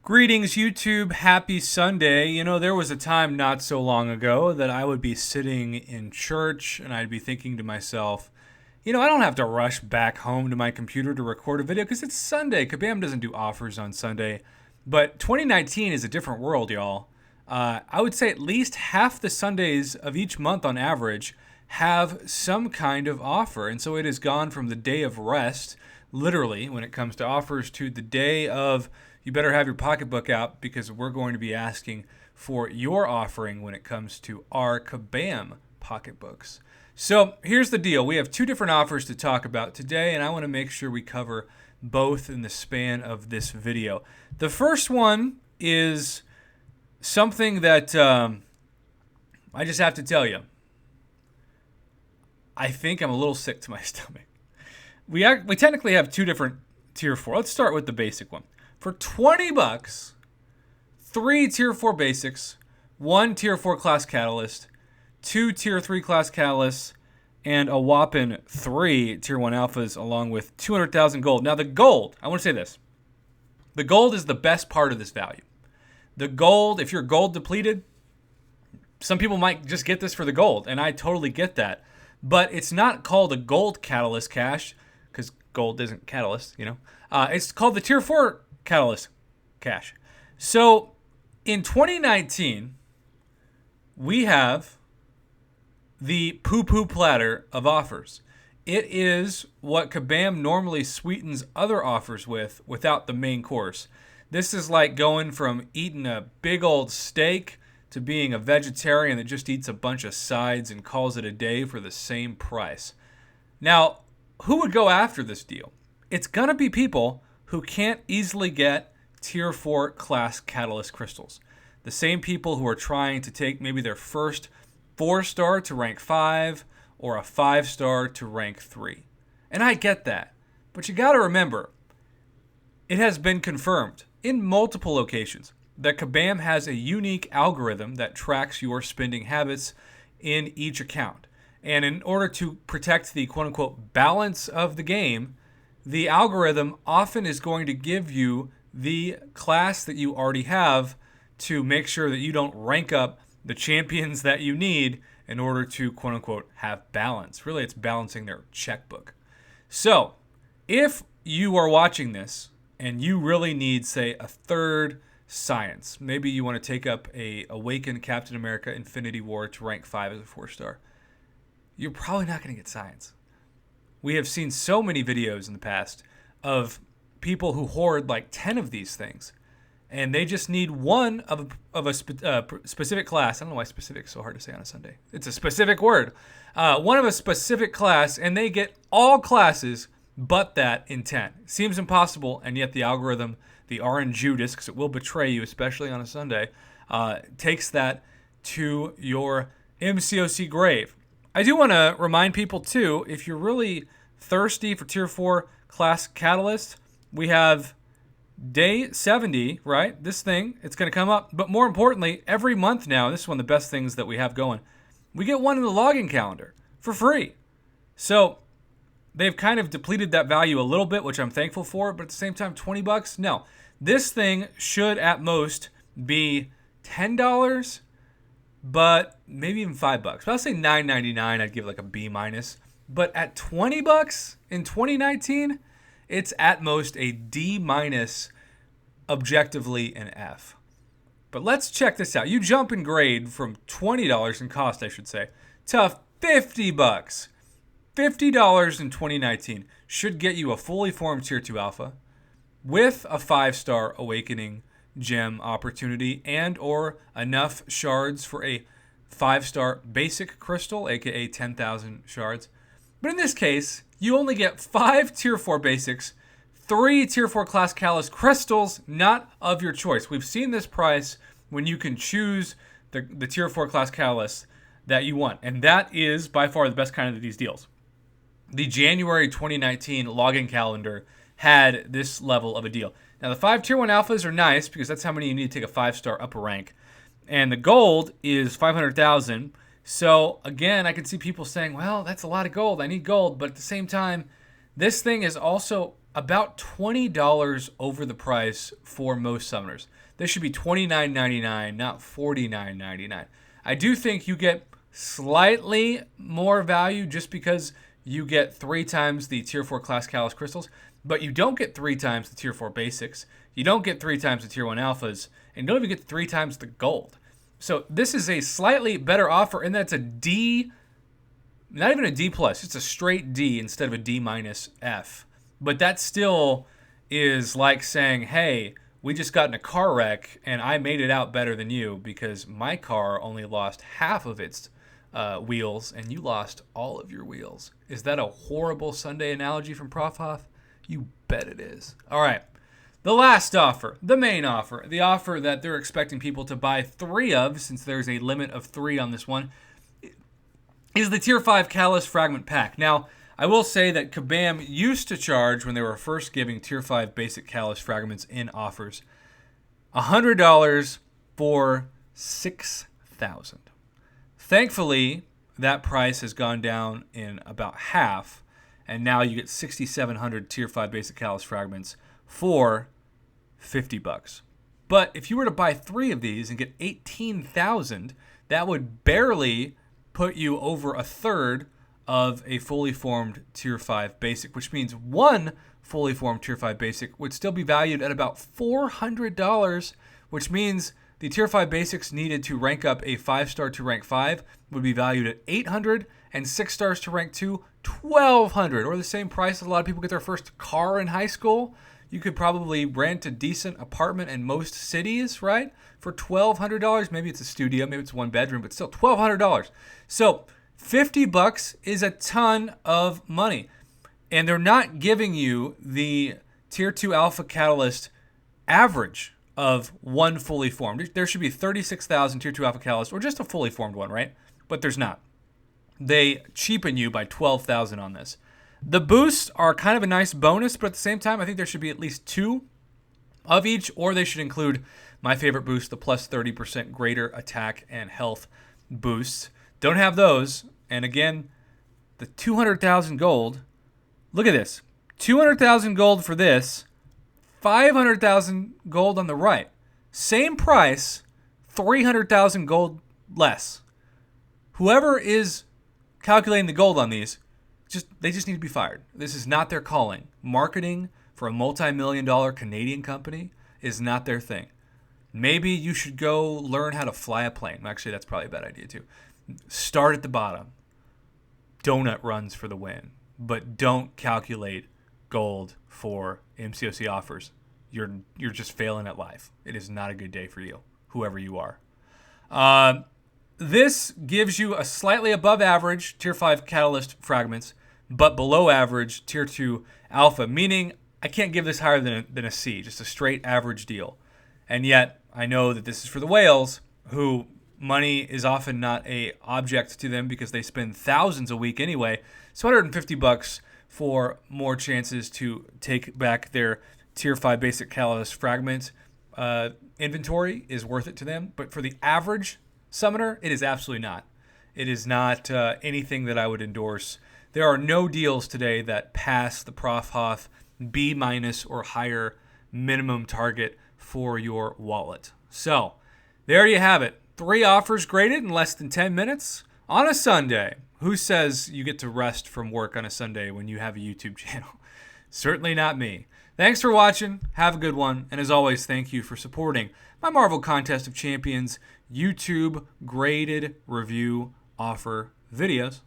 Greetings, YouTube. Happy Sunday. You know, there was a time not so long ago that I would be sitting in church and I'd be thinking to myself, I don't have to rush back home to my computer to record a video because it's Sunday. Kabam doesn't do offers on Sunday. But 2019 is a different world, y'all. I would say at least half the Sundays of each month on average have some kind of offer. And so it has gone from the day of rest, literally, when it comes to offers, to the day of you better have your pocketbook out because we're going to be asking for your offering when it comes to our Kabam pocketbooks. So here's the deal. We have two different offers to talk about today, and I want to make sure we cover both in the span of this video. The first one is something that I just have to tell you. I think I'm a little sick to my stomach. We technically have two different tier 4. Let's start with the basic one. For $20, 3 tier 4 basics, 1 tier 4 class catalyst, 2 tier 3 class catalysts, and a whopping 3 tier 1 alphas along with 200,000 gold. Now the gold, I want to say this. The gold is the best part of this value. The gold, if you're gold depleted, some people might just get this for the gold, and I totally get that. But it's not called a gold catalyst cache because gold isn't catalyst, It's called the tier 4 catalyst cache. So in 2019, we have the poo-poo platter of offers. It is what Kabam normally sweetens other offers with without the main course. This is like going from eating a big old steak to being a vegetarian that just eats a bunch of sides and calls it a day for the same price. Now, who would go after this deal? It's going to be people who can't easily get tier 4 class catalyst crystals. The same people who are trying to take maybe their first 4-star to rank 5 or a 5-star to rank 3. And I get that. But you got to remember, it has been confirmed in multiple locations that Kabam has a unique algorithm that tracks your spending habits in each account. And in order to protect the quote-unquote balance of the game, the algorithm often is going to give you the class that you already have to make sure that you don't rank up the champions that you need in order to, quote unquote, have balance. Really, it's balancing their checkbook. So, if you are watching this and you really need, say, a third science, maybe you want to take up a Awakened Captain America Infinity War to rank 5 as a 4-star, you're probably not going to get science. We have seen so many videos in the past of people who hoard like 10 of these things, and they just need one of a specific class. I don't know why specific is so hard to say on a Sunday. It's a specific word. One of a specific class, and they get all classes but that in 10. Seems impossible, and yet the algorithm, the RNGudas, because it will betray you, especially on a Sunday, takes that to your MCOC grave. I do want to remind people, too, if you're really thirsty for Tier 4 class Catalyst, we have day 70, right? This thing, it's going to come up. But more importantly, every month now, this is one of the best things that we have going, we get one in the login calendar for free. So they've kind of depleted that value a little bit, which I'm thankful for. But at the same time, $20? No. This thing should at most be $10, but maybe even $5. But I'll say $9.99. I'd give it like a B minus. But at $20 in 2019, it's at most a D minus, objectively an F. But let's check this out. You jump in grade from $20 in cost, I should say, to $50. $50 in 2019 should get you a fully formed Tier 2 Alpha with a 5-star Awakening gem opportunity and or enough shards for a 5-star basic crystal, aka 10,000 shards. But in this case, you only get 5 Tier 4 basics, 3 Tier 4 class Catalyst crystals, not of your choice. We've seen this price when you can choose the Tier 4 class Catalyst that you want. And that is by far the best kind of these deals. The January 2019 login calendar had this level of a deal. Now, the 5 Tier 1 Alphas are nice because that's how many you need to take a 5-star upper rank. And the gold is 500,000. So, again, I can see people saying, well, that's a lot of gold. I need gold. But at the same time, this thing is also about $20 over the price for most summoners. This should be $29.99, not $49.99. I do think you get slightly more value just because you get 3 times the Tier 4 Class Catalyst crystals, but you don't get 3 times the Tier 4 basics. You don't get 3 times the Tier 1 alphas, and you don't even get 3 times the gold. So this is a slightly better offer, and that's a D, not even a D+, it's a straight D instead of a D minus F. But that still is like saying, hey, we just got in a car wreck, and I made it out better than you because my car only lost half of its wheels, and you lost all of your wheels. Is that a horrible Sunday analogy from Prof Hoff? You bet it is. All right. The last offer, the main offer, the offer that they're expecting people to buy 3 of, since there's a limit of 3 on this one, is the Tier 5 Catalyst Fragment Pack. Now, I will say that Kabam used to charge, when they were first giving Tier 5 basic Catalyst Fragments in offers, $100 for 6,000. Thankfully, that price has gone down in about half, and now you get 6,700 Tier 5 basic Catalyst Fragments for $50. But if you were to buy 3 of these and get 18,000, that would barely put you over a third of a fully formed Tier 5 basic, which means 1 fully formed Tier 5 basic would still be valued at about $400, which means the Tier 5 basics needed to rank up a 5-star to rank 5 would be valued at $800, and 6 stars to rank 2, $1,200, or the same price as a lot of people get their first car in high school. You could probably rent a decent apartment in most cities, right, for $1,200. Maybe it's a studio, maybe it's 1 bedroom, but still $1,200. So $50 is a ton of money. And they're not giving you the Tier 2 Alpha Catalyst average of 1 fully formed. There should be 36,000 Tier 2 Alpha Catalyst, or just a fully formed one, right? But there's not. They cheapen you by 12,000 on this. The boosts are kind of a nice bonus, but at the same time, I think there should be at least 2 of each, or they should include my favorite boost, the plus 30% greater attack and health boosts. Don't have those. And again, the 200,000 gold. Look at this. 200,000 gold for this. 500,000 gold on the right. Same price, 300,000 gold less. Whoever is calculating the gold on these, they just need to be fired. This is not their calling. Marketing for a multi-million-dollar Canadian company is not their thing. Maybe you should go learn how to fly a plane. Actually, that's probably a bad idea too. Start at the bottom. Donut runs for the win. But don't calculate gold for MCOC offers. You're just failing at life. It is not a good day for you, whoever you are. This gives you a slightly above average Tier 5 Catalyst Fragments, but below average Tier 2 Alpha, meaning I can't give this higher than a C, just a straight average deal. And yet, I know that this is for the whales, who money is often not a object to them because they spend thousands a week anyway. So $150 for more chances to take back their Tier 5 basic Catalyst Fragment inventory is worth it to them. But for the average summoner, it is absolutely not. It is not anything that I would endorse. There are no deals today that pass the Prof Hoff B- or higher minimum target for your wallet. So there you have it. 3 offers graded in less than 10 minutes on a Sunday. Who says you get to rest from work on a Sunday when you have a YouTube channel? Certainly not me. Thanks for watching. Have a good one. And as always, thank you for supporting my Marvel Contest of Champions YouTube graded review offer videos.